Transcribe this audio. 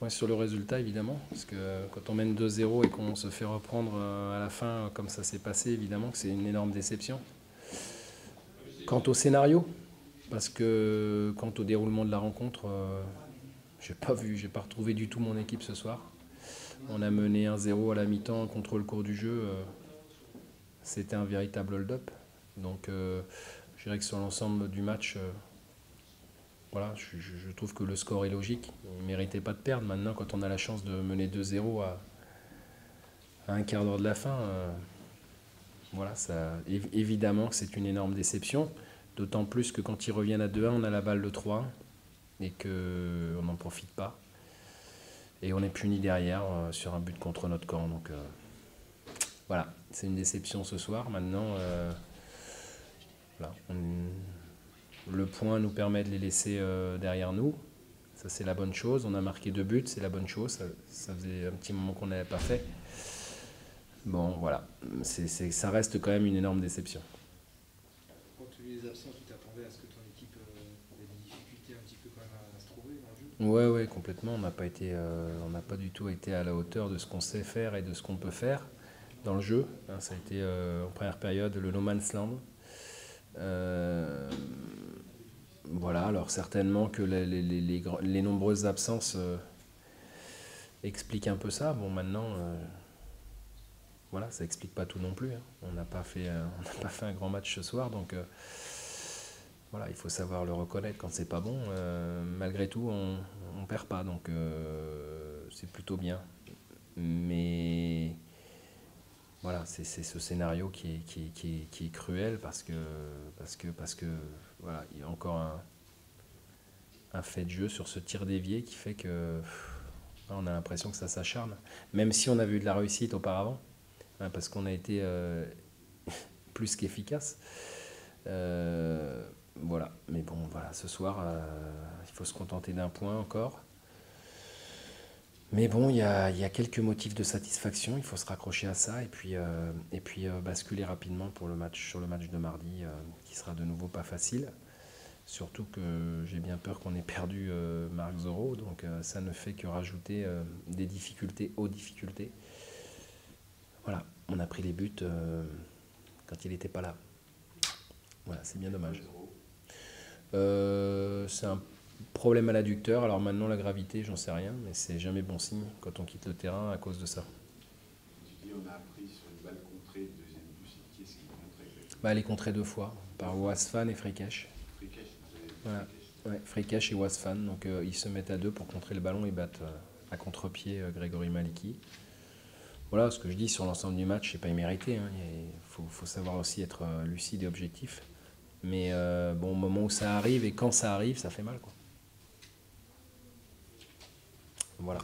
Ouais, sur le résultat, évidemment, parce que quand on mène 2-0 et qu'on se fait reprendre à la fin, comme ça s'est passé, évidemment que c'est une énorme déception. Quant au scénario, parce que quant au déroulement de la rencontre, j'ai pas retrouvé du tout mon équipe ce soir. On a mené 1-0 à la mi-temps contre le cours du jeu, c'était un véritable hold-up. Donc, je dirais que sur l'ensemble du match, voilà, je trouve que le score est logique. On ne méritait pas de perdre. Maintenant, quand on a la chance de mener 2-0 à un quart d'heure de la fin, voilà, évidemment que c'est une énorme déception. D'autant plus que quand ils reviennent à 2-1, on a la balle de 3-1 et qu'on n'en profite pas. Et on est puni derrière sur un but contre notre camp. Donc voilà, c'est une déception ce soir. Maintenant, voilà, le point nous permet de les laisser derrière nous. Ça, c'est la bonne chose. On a marqué 2 buts, c'est la bonne chose. Ça faisait un petit moment qu'on n'avait pas fait. Bon, voilà. Ça reste quand même une énorme déception. Quand tu es absent, tu t'attendais à ce que ton équipe ait des difficultés un petit peu quand même à se trouver dans le jeu? Ouais, ouais, complètement. On n'a pas du tout été à la hauteur de ce qu'on sait faire et de ce qu'on peut faire dans le jeu. Hein, ça a été en première période le no man's land. Euh, voilà, alors certainement que les nombreuses absences expliquent un peu ça. Bon, maintenant, voilà, ça explique pas tout non plus. Hein. On n'a pas fait un grand match ce soir, donc voilà, il faut savoir le reconnaître quand c'est pas bon. Malgré tout, on perd pas, donc c'est plutôt bien. Mais voilà, c'est ce scénario qui est cruel parce que voilà, il y a encore un fait de jeu sur ce tir dévié qui fait que on a l'impression que ça s'acharne. Même si on a vu de la réussite auparavant, hein, parce qu'on a été plus qu'efficace. Voilà, mais bon, voilà, ce soir, il faut se contenter d'un point encore. Mais bon, il y a quelques motifs de satisfaction, il faut se raccrocher à ça et puis basculer rapidement pour sur le match de mardi, qui sera de nouveau pas facile. Surtout que j'ai bien peur qu'on ait perdu Marc Zoro, donc ça ne fait que rajouter des difficultés aux difficultés. Voilà, on a pris les buts quand il n'était pas là. Voilà, c'est bien dommage. C'est un problème à l'adducteur. Alors maintenant, la gravité, j'en sais rien, mais c'est jamais bon signe quand on quitte le terrain à cause de ça. Tu dis on a appris sur une balle contrée de deuxième but, qui est-ce qui est contré Bah, exactement? elle est contrée 2 fois par Wasfan et Frikesh. Fricache, vous avez Voilà. Fricache. Ouais, Frikesh et Wasfan. Donc ils se mettent à deux pour contrer le ballon et battent à contre-pied Grégory Maliki. Voilà, ce que je dis sur l'ensemble du match, c'est pas immérité. Hein. Il faut savoir aussi être lucide et objectif. Mais bon, au moment où ça arrive et quand ça arrive, ça fait mal, quoi. Voilà.